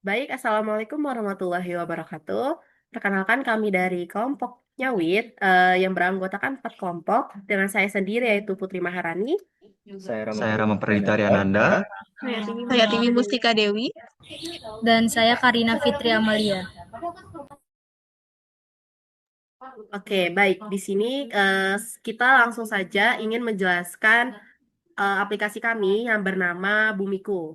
Baik, Assalamualaikum warahmatullahi wabarakatuh. Perkenalkan kami dari kelompok Nyawit yang beranggotakan 4 kelompok dengan saya sendiri yaitu Putri Maharani. Saya Rama Saya Rama Pradipta Perdita Nanda. Nanda. Saya Tiwi Mustika Dewi. Dan saya Karina Fitri Amalia. Oke, baik. Di sini kita langsung saja ingin menjelaskan aplikasi kami yang bernama Bumiku.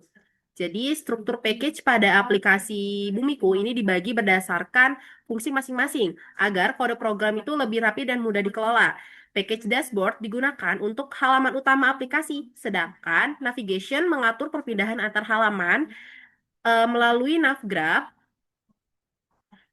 Jadi, struktur package pada aplikasi Bumiku ini dibagi berdasarkan fungsi masing-masing agar kode program itu lebih rapi dan mudah dikelola. Package dashboard digunakan untuk halaman utama aplikasi, sedangkan navigation mengatur perpindahan antar halaman melalui navgraph.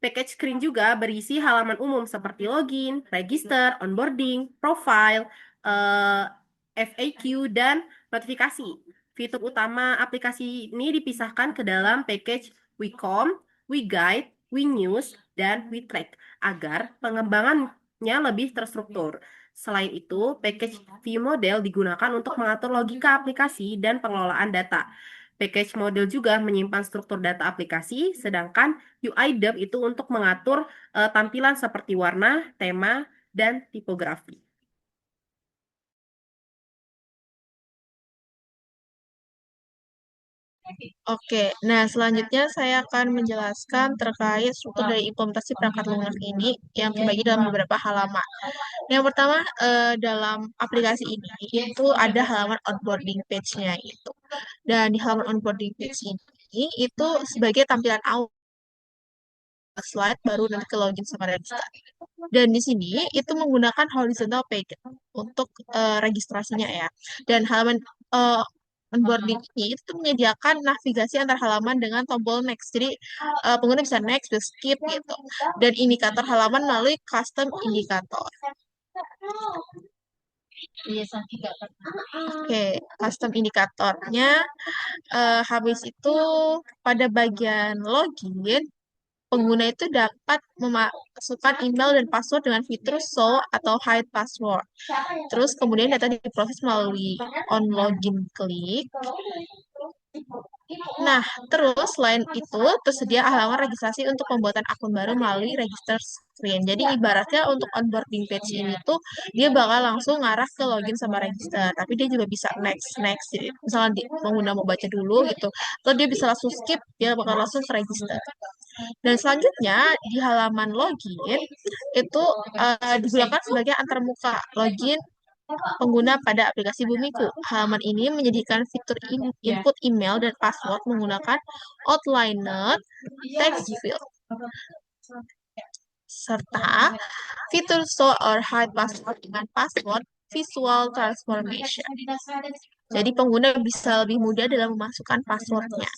Package screen juga berisi halaman umum seperti login, register, onboarding, profile, eh, FAQ, dan notifikasi. Fitur utama aplikasi ini dipisahkan ke dalam package WeCom, WeGuide, WeNews, dan WeTrack agar pengembangannya lebih terstruktur. Selain itu, package view model digunakan untuk mengatur logika aplikasi dan pengelolaan data. Package model juga menyimpan struktur data aplikasi, sedangkan UI DEP itu untuk mengatur tampilan seperti warna, tema, dan tipografi. Oke, nah selanjutnya saya akan menjelaskan terkait struktur dari implementasi perangkat lunak ini yang terbagi dalam beberapa halaman. Yang pertama, dalam aplikasi ini itu ada halaman onboarding page-nya itu. Dan di halaman onboarding page ini itu sebagai tampilan awal slide baru nanti ke login sama register. Dan di sini itu menggunakan horizontal page untuk registrasinya ya. Dan halaman eh, onboarding ini itu menyediakan navigasi antar halaman dengan tombol next. Jadi pengguna bisa next, bisa skip gitu. Dan indikator halaman melalui custom indikator. Oke, custom indikatornya habis itu pada bagian login pengguna itu dapat memasukkan email dan password dengan fitur show atau hide password. Terus kemudian data diproses melalui on login klik. Nah, terus selain itu tersedia halaman registrasi untuk pembuatan akun baru melalui register screen. Jadi ibaratnya untuk onboarding page ini tuh dia bakal langsung ngarah ke login sama register. Tapi dia juga bisa next next. Jadi, misalnya pengguna mau baca dulu gitu, atau dia bisa langsung skip, dia bakal langsung ke register. Dan selanjutnya di halaman login itu digunakan sebagai antarmuka login pengguna pada aplikasi Bumiku. Halaman ini menyediakan fitur input email dan password menggunakan outliner text field serta fitur show or hide password dengan password visual transformation. Jadi pengguna bisa lebih mudah dalam memasukkan passwordnya.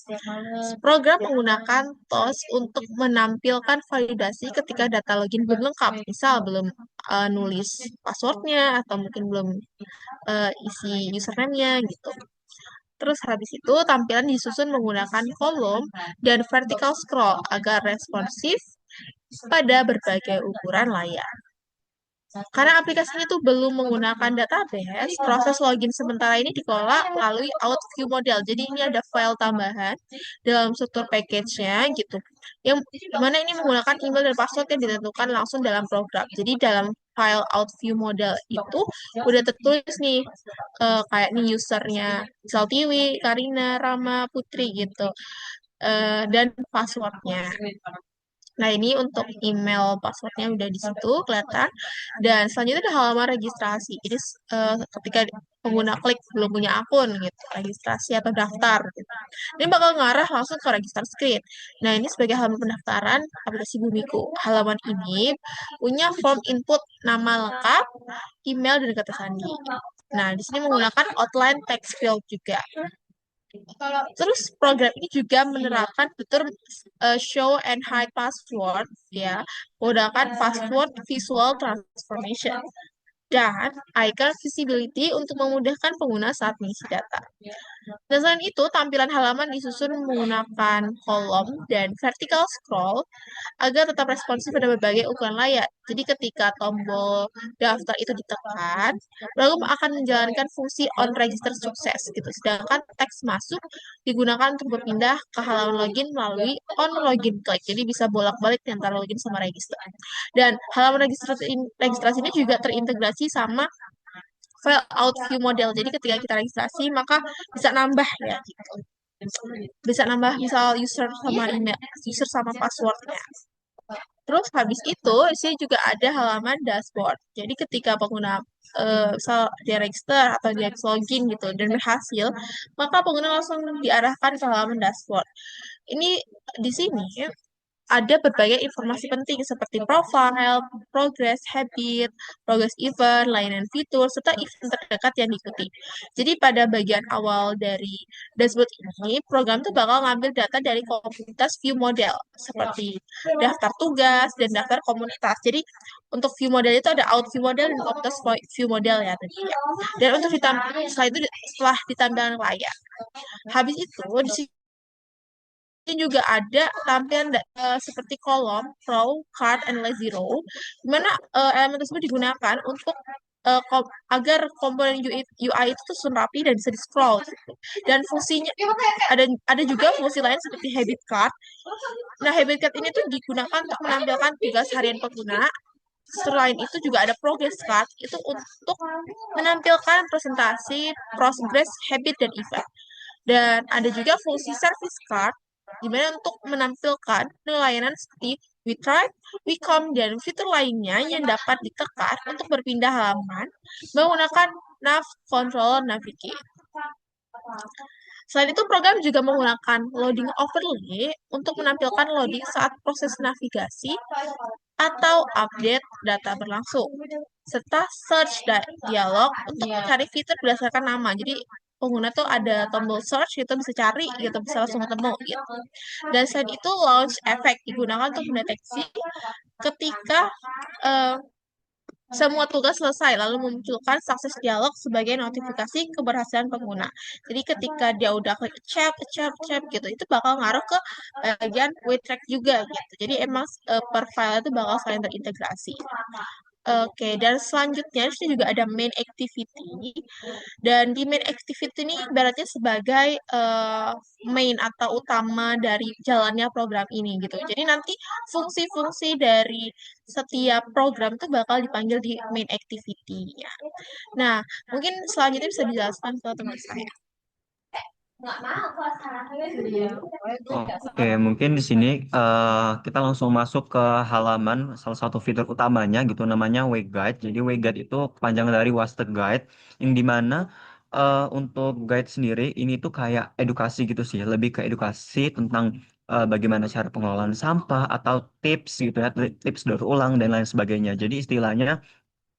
Program menggunakan TOS untuk menampilkan validasi ketika data login belum lengkap. Misal belum nulis passwordnya atau mungkin belum isi username-nya gitu. Terus habis itu tampilan disusun menggunakan kolom dan vertical scroll agar responsif pada berbagai ukuran layar. Karena aplikasi itu belum menggunakan database, proses login sementara ini dikelola melalui View model. Jadi ini ada file tambahan dalam struktur package-nya gitu. Yang mana ini menggunakan email dan password yang ditentukan langsung dalam program. Jadi dalam file View model itu udah tertulis nih kayak nih usernya misal Tiwi, Karina, Rama, Putri gitu. Dan passwordnya. Nah, ini untuk email passwordnya udah di situ kelihatan. Dan selanjutnya ada halaman registrasi. Jadi ketika pengguna klik belum punya akun gitu, registrasi atau daftar gitu. Ini bakal ngarah langsung ke register screen. Nah, ini sebagai halaman pendaftaran aplikasi Bumiku. Halaman ini punya form input nama lengkap, email, dan kata sandi. Nah, di sini menggunakan outline text field juga. Terus program ini juga menerapkan fitur show and hide password ya, menggunakan password visual transformation dan icon visibility untuk memudahkan pengguna saat mengisi data. Dan selain itu, tampilan halaman disusun menggunakan kolom dan vertical scroll agar tetap responsif pada berbagai ukuran layar. Jadi ketika tombol daftar itu ditekan, lalu akan menjalankan fungsi on register sukses gitu. Sedangkan teks masuk digunakan untuk berpindah ke halaman login melalui on login click. Jadi bisa bolak-balik di antara login sama register. Dan halaman registrasi ini juga terintegrasi sama file out view model. Jadi ketika kita registrasi maka bisa nambah ya gitu. Bisa nambah misal user sama email, user sama passwordnya. Terus habis itu, di sini juga ada halaman dashboard. Jadi ketika pengguna misal dia register atau dia login gitu dan berhasil, maka pengguna langsung diarahkan ke halaman dashboard. Ini di sini ada berbagai informasi penting seperti profile, progress, habit, progress event, layanan fitur, serta event terdekat yang diikuti. Jadi pada bagian awal dari dashboard ini, program itu bakal ngambil data dari komunitas view model, seperti daftar tugas dan daftar komunitas. Jadi untuk view model itu ada out view model dan komunitas view model ya tadi ya. Dan untuk setelah itu setelah ditampilkan layar. Habis itu di ini juga ada tampilan seperti kolom, row, card, and lazy row, di mana elemen tersebut digunakan untuk agar komponen UI itu tuh rapi dan bisa di-scroll gitu. Dan fungsinya ada juga fungsi lain seperti habit card. Nah, habit card ini tuh digunakan untuk menampilkan tugas harian pengguna. Selain itu juga ada progress card, itu untuk menampilkan presentasi, progress, habit, dan event. Dan ada juga fungsi service card, di mana untuk menampilkan layanan seperti WeTry, WeCom, dan fitur lainnya yang dapat ditekan untuk berpindah halaman menggunakan nav control navigate. Selain itu, program juga menggunakan loading overlay untuk menampilkan loading saat proses navigasi atau update data berlangsung, serta search dialog untuk mencari fitur berdasarkan nama. Jadi, pengguna tuh ada tombol search gitu bisa cari gitu bisa langsung ketemu gitu. Dan selain itu launch effect digunakan untuk mendeteksi ketika eh, semua tugas selesai, lalu memunculkan sukses dialog sebagai notifikasi keberhasilan pengguna. Jadi ketika dia udah klik accept gitu, itu bakal ngaruh ke bagian WeTrack juga gitu. Jadi emang per file itu bakal saling terintegrasi. Oke, dan selanjutnya di sini juga ada main activity. Dan di main activity ini ibaratnya sebagai main atau utama dari jalannya program ini gitu. Jadi nanti fungsi-fungsi dari setiap program itu bakal dipanggil di main activity-nya. Nah, mungkin selanjutnya bisa dijelaskan ke teman saya. Oke, mungkin di sini kita langsung masuk ke halaman salah satu fitur utamanya gitu namanya Wayguide. Jadi Wayguide itu panjang dari Wasted Guide, yang dimana untuk guide sendiri ini tuh kayak edukasi gitu sih, lebih ke edukasi tentang bagaimana cara pengelolaan sampah atau tips gitu ya, tips daur ulang dan lain sebagainya. Jadi istilahnya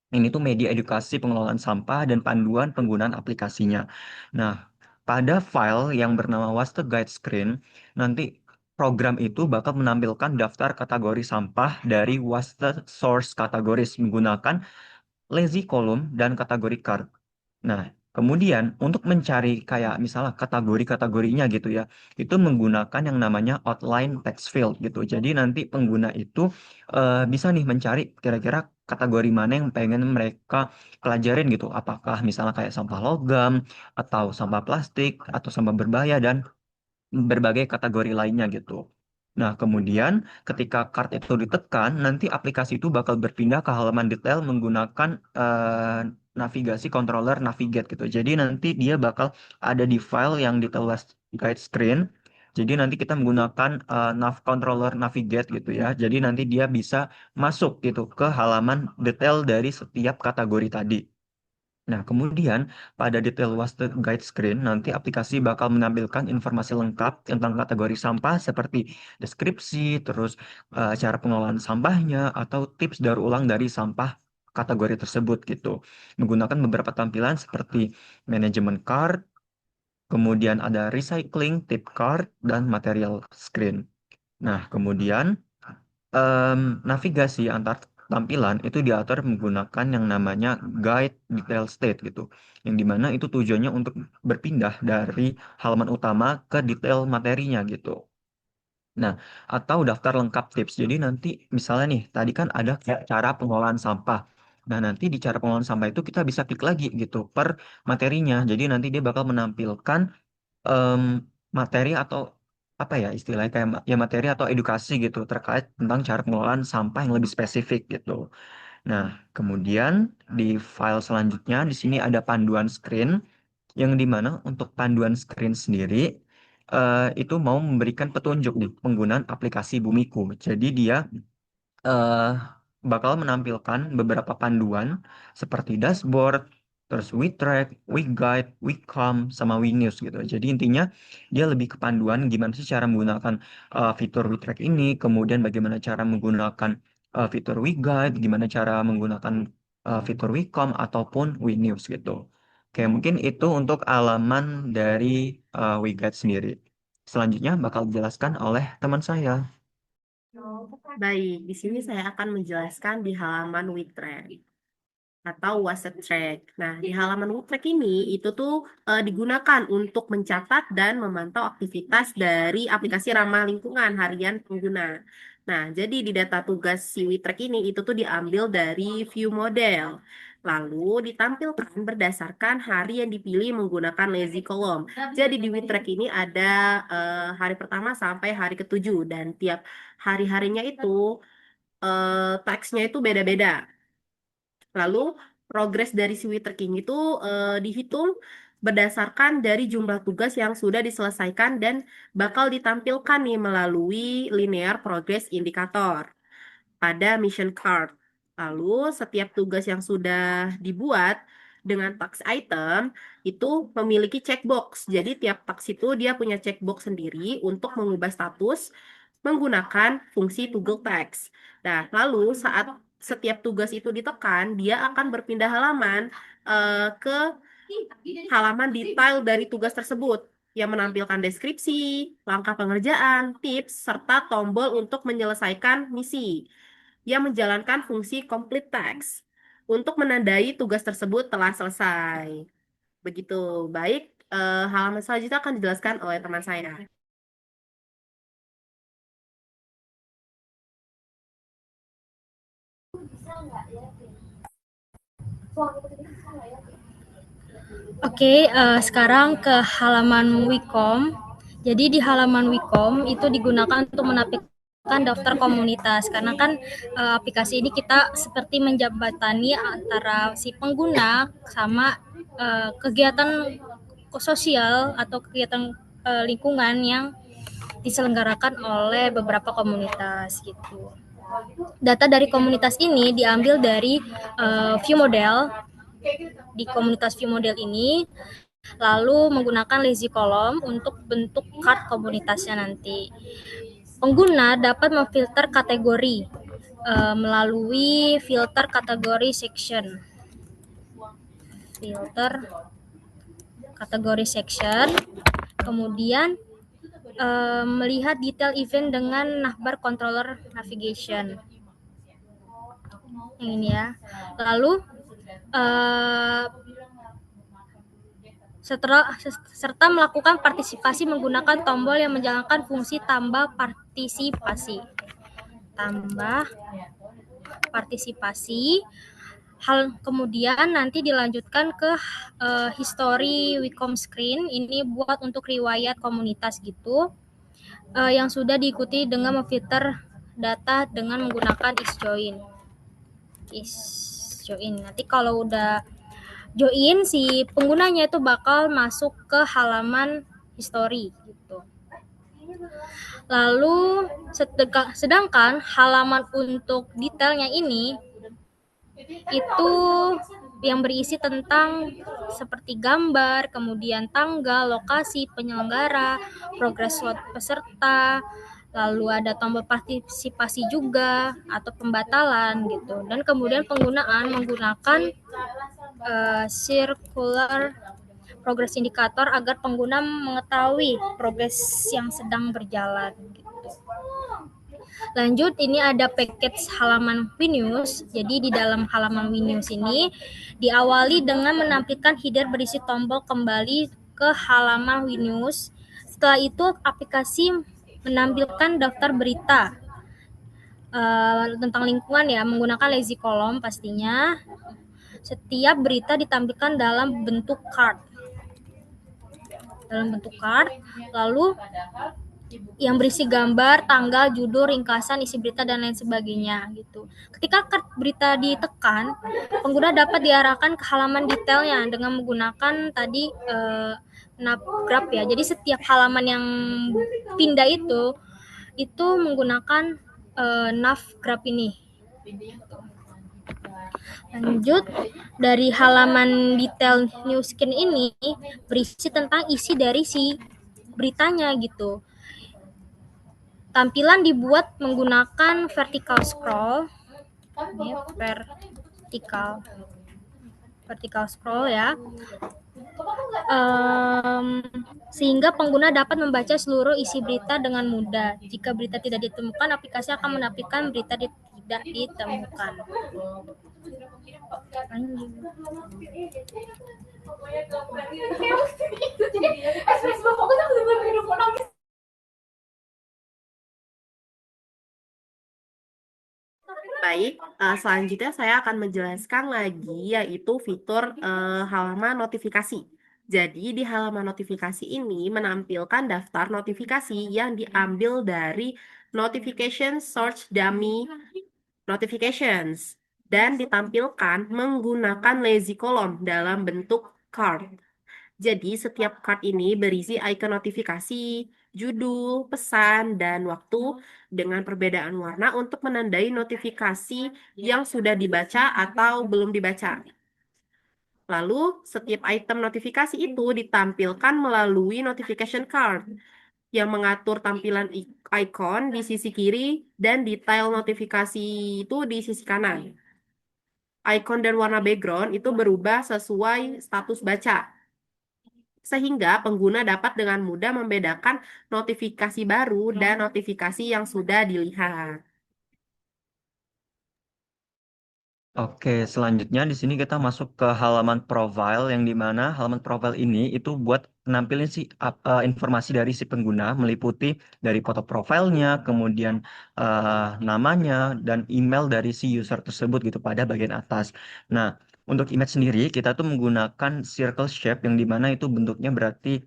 ini tuh media edukasi pengelolaan sampah dan panduan penggunaan aplikasinya. Nah, pada file yang bernama Waste Guide Screen, nanti program itu bakal menampilkan daftar kategori sampah dari Waste Source Categories menggunakan lazy column dan kategori card. Nah, kemudian untuk mencari kayak misalnya kategori-kategorinya gitu ya, itu menggunakan yang namanya outline text field gitu. Jadi nanti pengguna itu bisa nih mencari kira-kira kategori mana yang pengen mereka pelajarin gitu. Apakah misalnya kayak sampah logam, atau sampah plastik, atau sampah berbahaya, dan berbagai kategori lainnya gitu. Nah, kemudian ketika card itu ditekan, nanti aplikasi itu bakal berpindah ke halaman detail menggunakan navigasi controller navigate gitu. Jadi nanti dia bakal ada di file yang detail guide screen. Jadi nanti kita menggunakan nav controller navigate gitu ya. Jadi nanti dia bisa masuk gitu ke halaman detail dari setiap kategori tadi. Nah, kemudian pada detail waste guide screen, nanti aplikasi bakal menampilkan informasi lengkap tentang kategori sampah seperti deskripsi, terus cara pengelolaan sampahnya, atau tips daur ulang dari sampah kategori tersebut gitu. Menggunakan beberapa tampilan seperti manajemen card, kemudian ada recycling, tip card, dan material screen. Nah, kemudian em, navigasi antar tampilan itu diatur menggunakan yang namanya guide detail state gitu. Yang dimana itu tujuannya untuk berpindah dari halaman utama ke detail materinya gitu. Nah, atau daftar lengkap tips. Jadi nanti misalnya nih, tadi kan ada kayak cara pengelolaan sampah. Nah, nanti di cara pengelolaan sampah itu kita bisa klik lagi gitu per materinya. Jadi nanti dia bakal menampilkan em, materi atau apa ya istilahnya kayak ya materi atau edukasi gitu terkait tentang cara pengelolaan sampah yang lebih spesifik gitu. Nah, kemudian di file selanjutnya di sini ada panduan screen yang dimana untuk panduan screen sendiri itu mau memberikan petunjuk nih penggunaan aplikasi Bumiku. Jadi dia eh, bakal menampilkan beberapa panduan seperti dashboard, terus WeTrack, WeGuide, WeCom, sama WeNews gitu. Jadi intinya dia lebih ke panduan gimana sih cara menggunakan fitur WeTrack ini, kemudian bagaimana cara menggunakan fitur WeGuide, gimana cara menggunakan fitur WeCom ataupun WeNews gitu. Oke, mungkin itu untuk alaman dari WeGuide sendiri. Selanjutnya bakal dijelaskan oleh teman saya. Baik, di sini saya akan menjelaskan di halaman WeTrack atau Wasset Track. Nah, di halaman WeTrack ini itu tuh digunakan untuk mencatat dan memantau aktivitas dari aplikasi ramah lingkungan harian pengguna. Nah, jadi di data tugas si WeTrack ini itu tuh diambil dari view model. Lalu ditampilkan berdasarkan hari yang dipilih menggunakan lazy column. Jadi di WeTrack ini ada hari pertama sampai hari ketujuh dan tiap hari-harinya itu teksnya itu beda-beda. Lalu progres dari si tracking itu dihitung berdasarkan dari jumlah tugas yang sudah diselesaikan dan bakal ditampilkan nih melalui linear progress indicator pada mission card. Lalu setiap tugas yang sudah dibuat dengan task item itu memiliki checkbox. Jadi tiap task itu dia punya checkbox sendiri untuk mengubah status menggunakan fungsi toggle text. Nah, lalu saat setiap tugas itu ditekan, dia akan berpindah halaman ke halaman detail dari tugas tersebut yang menampilkan deskripsi, langkah pengerjaan, tips, serta tombol untuk menyelesaikan misi yang menjalankan fungsi complete text untuk menandai tugas tersebut telah selesai. Begitu. Baik, halaman selanjutnya akan dijelaskan oleh teman saya. Oke, sekarang ke halaman Wicom. Jadi di halaman Wicom itu digunakan untuk menampilkan daftar komunitas karena kan aplikasi ini kita seperti menjembatani antara si pengguna sama kegiatan sosial atau kegiatan lingkungan yang diselenggarakan oleh beberapa komunitas gitu. Data dari komunitas ini diambil dari view model. Di komunitas view model ini lalu menggunakan lazy column untuk bentuk card komunitasnya nanti. Pengguna dapat memfilter kategori melalui filter kategori section. Filter kategori section, kemudian melihat detail event dengan navbar controller navigation. Yang ini ya. Lalu serta melakukan partisipasi menggunakan tombol yang menjalankan fungsi tambah partisipasi. Kemudian nanti dilanjutkan ke history Wicom screen. Ini buat untuk riwayat komunitas gitu. Yang sudah diikuti dengan memfilter data dengan menggunakan isJoin. Nanti kalau udah join si penggunanya itu bakal masuk ke halaman history gitu. Lalu sedangkan halaman untuk detailnya ini itu yang berisi tentang seperti gambar, kemudian tanggal, lokasi, penyelenggara, progres slot peserta, lalu ada tombol partisipasi juga atau pembatalan gitu. Dan kemudian penggunaan menggunakan circular progress indicator agar pengguna mengetahui progres yang sedang berjalan gitu. Lanjut, ini ada package halaman WinNews. Jadi di dalam halaman WinNews ini diawali dengan menampilkan header berisi tombol kembali ke halaman WinNews. Setelah itu aplikasi menampilkan daftar berita tentang lingkungan ya, menggunakan lazy column pastinya. Setiap berita ditampilkan dalam bentuk card, lalu yang berisi gambar, tanggal, judul, ringkasan, isi berita dan lain sebagainya gitu. Ketika card berita ditekan, pengguna dapat diarahkan ke halaman detailnya dengan menggunakan tadi navgraph ya. Jadi setiap halaman yang pindah itu menggunakan navgraph ini. Lanjut, dari halaman detail new skin ini berisi tentang isi dari si beritanya gitu. Tampilan dibuat menggunakan vertical scroll. Ini vertical scroll ya. Sehingga pengguna dapat membaca seluruh isi berita dengan mudah. Jika berita tidak ditemukan, aplikasi akan menampilkan berita tidak ditemukan. Baik, selanjutnya saya akan menjelaskan lagi yaitu fitur halaman notifikasi. Jadi di halaman notifikasi ini menampilkan daftar notifikasi yang diambil dari Notification Search Dummy Notifications dan ditampilkan menggunakan lazy column dalam bentuk card. Jadi setiap card ini berisi icon notifikasi, judul, pesan, dan waktu dengan perbedaan warna untuk menandai notifikasi yang sudah dibaca atau belum dibaca. Lalu, setiap item notifikasi itu ditampilkan melalui notification card yang mengatur tampilan icon di sisi kiri dan detail notifikasi itu di sisi kanan. Icon dan warna background itu berubah sesuai status baca, sehingga pengguna dapat dengan mudah membedakan notifikasi baru dan notifikasi yang sudah dilihat. Oke, selanjutnya di sini kita masuk ke halaman profile yang di mana halaman profile ini itu buat nampilin informasi dari si pengguna meliputi dari foto profilnya, kemudian namanya dan email dari si user tersebut gitu pada bagian atas. Nah, untuk image sendiri kita tuh menggunakan circle shape yang di mana itu bentuknya berarti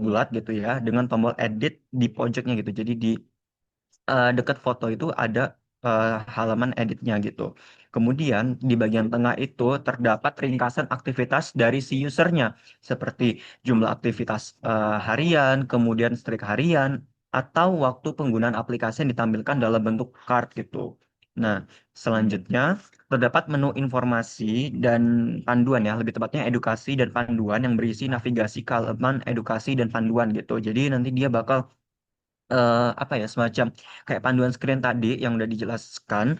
bulat gitu ya dengan tombol edit di pojoknya gitu. Jadi di dekat foto itu ada halaman editnya gitu. Kemudian di bagian tengah itu terdapat ringkasan aktivitas dari si usernya seperti jumlah aktivitas harian, kemudian streak harian, atau waktu penggunaan aplikasi yang ditampilkan dalam bentuk card gitu. Nah, selanjutnya terdapat menu informasi dan panduan ya, lebih tepatnya edukasi dan panduan yang berisi navigasi ke halaman edukasi dan panduan gitu. Jadi nanti dia bakal apa ya semacam kayak panduan screen tadi yang udah dijelaskan,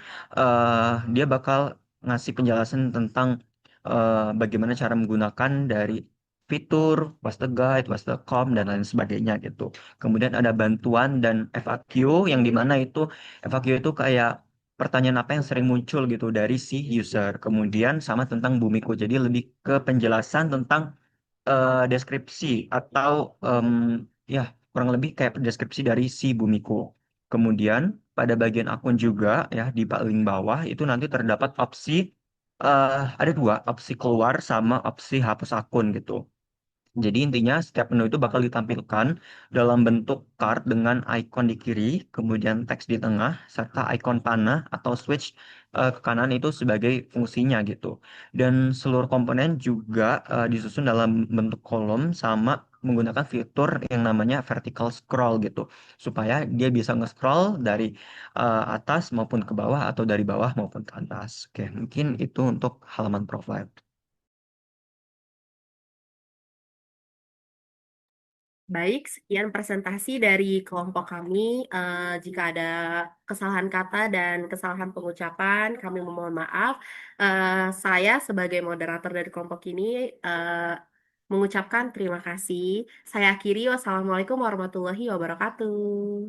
dia bakal ngasih penjelasan tentang bagaimana cara menggunakan dari fitur What's the Guide, What's the Com dan lain sebagainya gitu. Kemudian ada bantuan dan FAQ yang dimana itu FAQ itu kayak pertanyaan apa yang sering muncul gitu dari si user. Kemudian sama tentang Bumiko. Jadi lebih ke penjelasan tentang deskripsi atau ya kurang lebih kayak deskripsi dari si Bumiko. Kemudian pada bagian akun juga ya di paling bawah itu nanti terdapat opsi ada dua opsi keluar sama opsi hapus akun gitu. Jadi intinya setiap menu itu bakal ditampilkan dalam bentuk card dengan icon di kiri, kemudian teks di tengah, serta icon panah atau switch ke kanan itu sebagai fungsinya gitu. Dan seluruh komponen juga disusun dalam bentuk kolom sama menggunakan fitur yang namanya vertical scroll gitu. Supaya dia bisa nge-scroll dari atas maupun ke bawah atau dari bawah maupun ke atas. Oke, mungkin itu untuk halaman profile. Baik, sekian presentasi dari kelompok kami. Jika ada kesalahan kata dan kesalahan pengucapan, kami memohon maaf. Saya sebagai moderator dari kelompok ini mengucapkan terima kasih. Saya akhiri, wassalamualaikum warahmatullahi wabarakatuh.